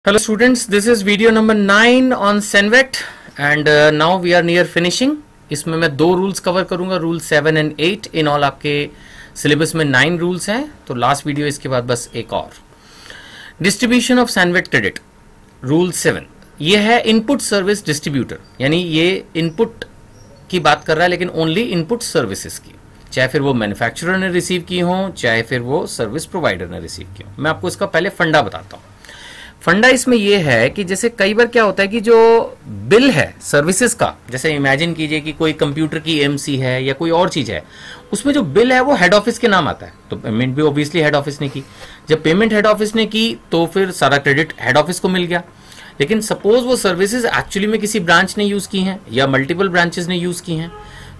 Hello students, this is video number 9 on Senvet and now we are near finishing. इसमें मैं दो rules cover करूंगा, rule 7 and 8. In all आपके syllabus में 9 rules हैं, तो लास्ट वीडियो इसके बाद बस एक और. Distribution of Senvet credit, rule 7. ये है इनपुट सर्विस डिस्ट्रीब्यूटर, यानी ये इनपुट की बात कर रहा है लेकिन ओनली इनपुट सर्विसेज की, चाहे फिर वो मैन्युफैक्चरर ने रिसीव की हो, चाहे फिर वो सर्विस प्रोवाइडर ने रिसीव की हो. मैं आपको इसका पहले फंडा बताता हूँ. फंडा इसमें यह है कि जैसे कई बार क्या होता है कि जो बिल है सर्विसेज का, जैसे इमेजिन कीजिए कि कोई कंप्यूटर की एमसी है या कोई और चीज है, उसमें जो बिल है वो हेड ऑफिस के नाम आता है, तो पेमेंट भी ऑब्वियसली हेड ऑफिस ने की. जब पेमेंट हेड ऑफिस ने की तो फिर सारा क्रेडिट हेड ऑफिस को मिल गया. लेकिन सपोज वो सर्विसेज एक्चुअली में किसी ब्रांच ने यूज की हैं या मल्टीपल ब्रांचेस ने यूज की हैं,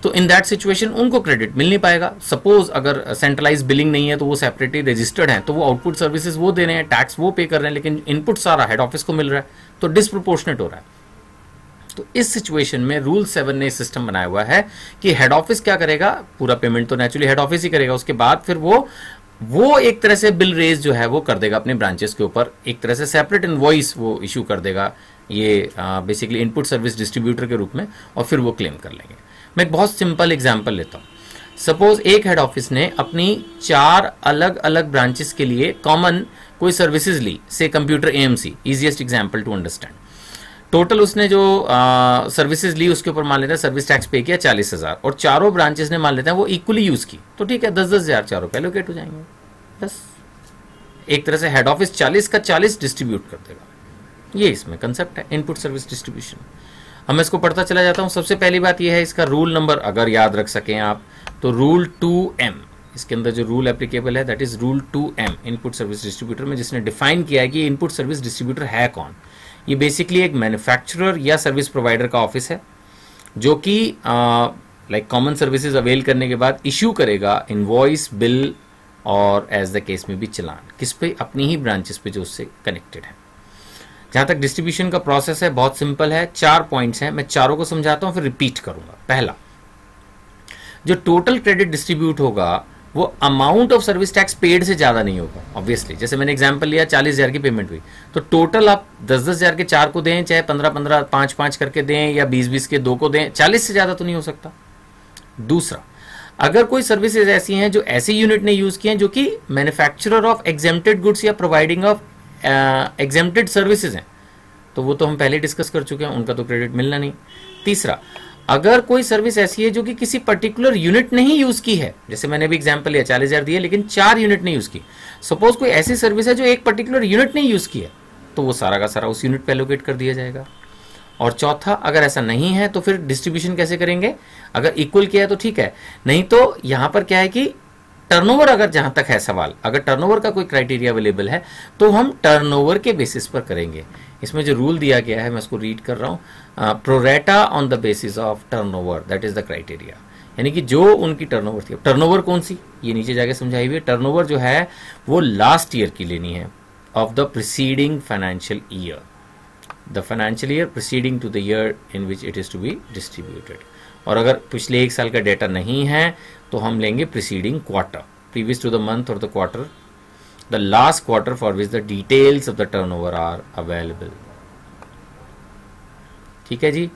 तो इन दैट सिचुएशन उनको क्रेडिट मिल नहीं पाएगा. सपोज अगर सेंट्रलाइज बिलिंग नहीं है तो वो सेपरेटली रजिस्टर्ड है, तो वो आउटपुट सर्विसेज वो दे रहे हैं, टैक्स वो पे कर रहे हैं, लेकिन इनपुट सारा हेड ऑफिस को मिल रहा है, तो डिसप्रोपोर्शनेट हो रहा है. तो इस सिचुएशन में रूल 7 ने सिस्टम बनाया हुआ है कि हेड ऑफिस क्या करेगा, पूरा पेमेंट तो नेचुरली हेड ऑफिस ही करेगा, उसके बाद फिर वो एक तरह से बिल रेज जो है वो कर देगा अपने ब्रांचेस के ऊपर, एक तरह से सेपरेट इनवॉइस वो इशू कर देगा, ये बेसिकली इनपुट सर्विस डिस्ट्रीब्यूटर के रूप में, और फिर वो क्लेम कर लेंगे. मैं एक बहुत सिंपल एग्जांपल लेता हूं. सपोज एक हेड ऑफिस ने अपनी 4 अलग अलग ब्रांचेस के लिए कॉमन कोई सर्विसेज ली, से computer AMC, easiest example to understand. Total उसने जो सर्विसेज ली उसके ऊपर मान लेते हैं सर्विस टैक्स पे किया 40,000, और चारों ब्रांचेस ने मान लेते हैं वो इक्वली यूज की, तो ठीक है 10,000 चारों पे एलोकेट हो जाएंगे. बस एक तरह से हेड ऑफिस 40 का 40 डिस्ट्रीब्यूट कर देगा. ये इसमें कंसेप्ट है इनपुट सर्विस डिस्ट्रीब्यूशन. अब मैं इसको पढ़ता चला जाता हूं. सबसे पहली बात यह है, इसका रूल नंबर अगर याद रख सकें आप तो रूल 2M, इसके अंदर जो रूल एप्लीकेबल है that is rule 2M input service distributor में, जिसने डिफाइन किया है कि इनपुट सर्विस डिस्ट्रीब्यूटर है कौन. ये बेसिकली एक मैन्युफैक्चरर या सर्विस प्रोवाइडर का ऑफिस है जो कि लाइक कॉमन सर्विसेज अवेल करने के बाद इश्यू करेगा इनवॉइस, बिल और एज द केस में भी चलान, किस पे, अपनी ही ब्रांचेस पे जो उससे कनेक्टेड है. जहां तक डिस्ट्रीब्यूशन का प्रोसेस है बहुत सिंपल है, 4 पॉइंट्स हैं, मैं चारों को समझाता हूं फिर रिपीट करूंगा. पहला, जो टोटल क्रेडिट डिस्ट्रीब्यूट होगा वो amount of service tax paid से ज्यादा नहीं होगा. ऑब्वियसली जैसे मैंने एग्जांपल लिया 40,000 की पेमेंट हुई, तो टोटल आप 10,000 के 4 को दें, चाहे 15-15 5-5 करके दें, या 20-20 के 2 को दें, 40 से ज्यादा तो नहीं हो सकता. दूसरा, अगर कोई सर्विसेज ऐसी हैं जो ऐसी यूनिट ने यूज की हैं जो कि मैन्युफैक्चरर ऑफ एग्जेम्प्टेड गुड्स या प्रोवाइडिंग ऑफ एग्जेम्प्टेड सर्विसेज हैं, तो वो तो हम पहले डिस्कस कर चुके हैं, उनका तो क्रेडिट मिलना नहीं. तीसरा, अगर कोई सर्विस ऐसी है जो कि किसी पर्टिकुलर यूनिट ने ही यूज की है, जैसे मैंने भी एग्जांपल लिया 40,000 दिए लेकिन 4 यूनिट ने यूज की, सपोज कोई ऐसी सर्विस है जो एक पर्टिकुलर यूनिट ने यूज की है, तो वो सारा का सारा उस यूनिट पे एलोकेट कर दिया जाएगा. और चौथा, अगर ऐसा नहीं है तो फिर डिस्ट्रीब्यूशन कैसे करेंगे, अगर इक्वल किया है तो ठीक है, नहीं तो यहां पर क्या है कि टर्नओवर, अगर जहां तक है सवाल, अगर टर्नओवर का कोई क्राइटेरिया अवेलेबल है तो हम टर्नओवर के बेसिस पर करेंगे. इसमें जो रूल दिया गया है मैं उसको रीड कर रहा हूं, pro rata on the basis of turnover, that is the criteria. यानी कि जो उनकी टर्नओवर थी, टर्नओवर कौन सी, ये नीचे जाके समझाई हुई है. टर्नओवर जो है वो लास्ट ईयर की लेनी है, of the preceding financial year, the financial year preceding to the year in which it is to be distributed. और अगर पिछले एक साल का डेटा नहीं है तो हम लेंगे preceding quarter, previous to the month और the quarter, the last quarter for which the details of the turnover are available. ठीक है जी,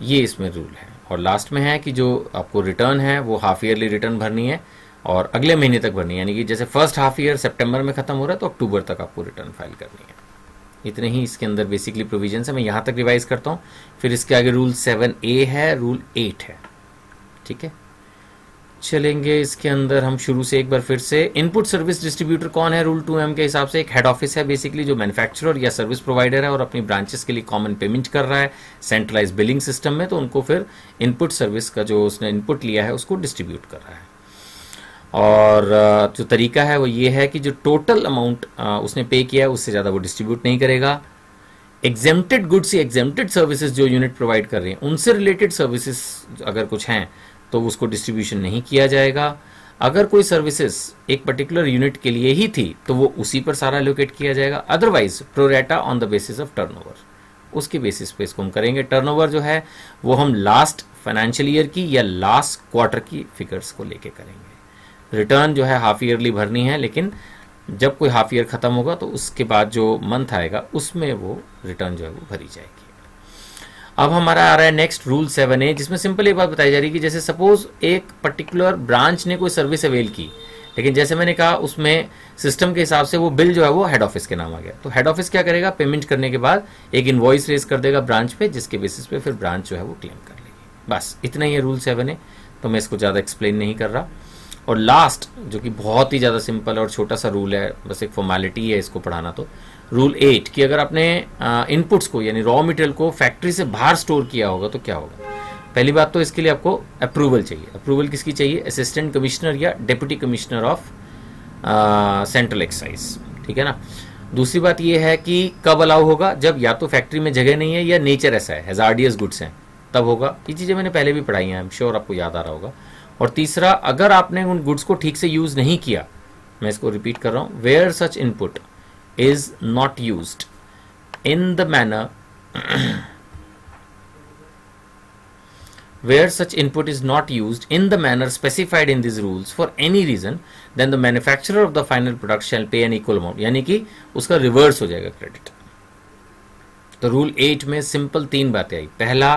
ये इसमें रूल है. और लास्ट में है कि जो आपको रिटर्न है वो हाफ ईयरली रिटर्न भरनी है और अगले महीने तक भरनी है, यानी कि जैसे फर्स्ट हाफ ईयर सितंबर में खत्म हो रहा है तो अक्टूबर तक आपको रिटर्न फाइल करनी है. इतने ही इसके अंदर बेसिकली प्रोविजन है. मैं यहां तक रिवाइज करता हूं, फिर इसके आगे रूल 7A है, रूल 8 है. ठीक है, चलेंगे इसके अंदर हम शुरू से एक बार फिर से. इनपुट सर्विस डिस्ट्रीब्यूटर कौन है रूल 2M के हिसाब से, एक हेड ऑफिस है बेसिकली जो मैन्युफैक्चरर या सर्विस प्रोवाइडर है और अपनी ब्रांचेस के लिए कॉमन पेमेंट कर रहा है सेंट्रलाइज बिलिंग सिस्टम में, तो उनको फिर इनपुट सर्विस का जो उसने इनपुट लिया है उसको डिस्ट्रीब्यूट कर रहा है. और जो तरीका है वो ये है कि जो टोटल अमाउंट उसने पे किया है उससे ज़्यादा वो डिस्ट्रीब्यूट नहीं करेगा. एग्जेम्प्टेड गुड्स या एग्जेम्प्टेड सर्विसेज जो यूनिट प्रोवाइड कर रही हैं उनसे रिलेटेड सर्विसेज अगर कुछ हैं तो उसको डिस्ट्रीब्यूशन नहीं किया जाएगा. अगर कोई सर्विसेज एक पर्टिकुलर यूनिट के लिए ही थी तो वो उसी पर सारा एलोकेट किया जाएगा. Otherwise pro rata on the basis of turnover, उसके बेसिस पे इसको हम करेंगे. टर्नओवर जो है वो हम लास्ट फाइनेंशियल ईयर की या लास्ट क्वार्टर की फिगर्स को लेके करेंगे. रिटर्न जो है हाफ ईयरली भरनी है, लेकिन जब कोई हाफ ईयर खत्म होगा तो उसके बाद जो मंथ आएगा उसमें वो रिटर्न जो है वो भरी जाएगी। अब हमारा आ रहा है नेक्स्ट रूल 7A, जिसमें सिंपल एक बात बताई जा रही है कि जैसे सपोज एक पर्टिकुलर ब्रांच ने कोई सर्विस अवेल की, लेकिन जैसे मैंने कहा उसमें सिस्टम के हिसाब से वो बिल जो है वो हेड ऑफिस के नाम आ गया, तो हेड ऑफिस क्या करेगा, पेमेंट करने के बाद एक इनवॉइस रेज कर देगा ब्रांच पे, जिसके बेसिस पे फिर ब्रांच जो है वो क्लेम कर लेगी। बस इतना ही है रूल 7A, तो मैं इसको ज़्यादा एक्सप्लेन नहीं कर रहा। और लास्ट जो कि बहुत ही ज़्यादा सिंपल और छोटा सा रूल है, बस एक फॉर्मेलिटी है इसको पढ़ाना, तो रूल 8 कि अगर आपने इनपुट्स को यानी रॉ मटेरियल को फैक्ट्री से बाहर स्टोर किया होगा तो क्या होगा। पहली बात तो इसके लिए आपको अप्रूवल चाहिए। अप्रूवल किसकी चाहिए, असिस्टेंट कमिश्नर या deputy commissioner of central excise, ठीक है ना। दूसरी बात यह है कि कब अलाउ होगा, जब या तो फैक्ट्री में जगह नहीं है या नेचर ऐसा है, हैजार्डियस गुड्स हैं, तब होगा। ये चीज़ें मैंने पहले भी पढ़ाई हैं, आई एम श्योर आपको याद आ रहा होगा। और तीसरा, अगर आपने उन गुड्स को ठीक से यूज नहीं किया, मैं इसको रिपीट कर रहा हूं, where such input is not used in the manner where such input is not used in the manner specified in these rules for any reason, then the manufacturer of the final product shall pay an equal amount, यानी कि उसका reverse हो जाएगा credit. तो rule 8 में simple 3 बातें आई। पहला,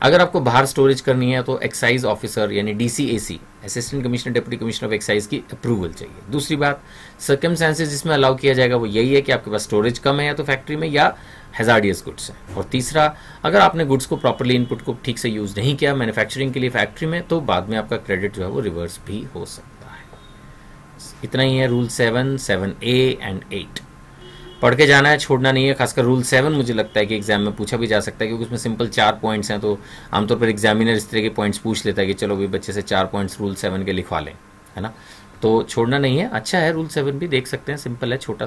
अगर आपको बाहर स्टोरेज करनी है तो एक्साइज ऑफिसर यानी DCAC, assistant commissioner deputy commissioner of excise की अप्रूवल चाहिए। दूसरी बात, सर्कमस्टेंसेस जिसमें अलाउ किया जाएगा वो यही है कि आपके पास स्टोरेज कम है या तो फैक्ट्री में या हैजार्डियस गुड्स है। और तीसरा, अगर आपने गुड्स को प्रॉपर्ली इनपुट को ठीक से यूज नहीं किया मैन्युफैक्चरिंग के लिए फैक्ट्री में, तो बाद में आपका क्रेडिट जो है वो रिवर्स भी हो सकता है। इतना ही है रूल 7, 7A एंड 8। पढ़ के जाना है, छोड़ना नहीं है। खासकर रूल 7 मुझे लगता है कि एग्जाम में पूछा भी जा सकता है, क्योंकि उसमें सिंपल 4 पॉइंट्स हैं, तो आमतौर पर एग्जामिनर इस तरह के पॉइंट्स पूछ लेता है कि चलो भाई बच्चे से 4 पॉइंट्स रूल 7 के लिखवा लें, है ना। तो छोड़ना नहीं है, अच्छा है। रूल 7 भी देख सकते हैं, सिंपल है, छोटा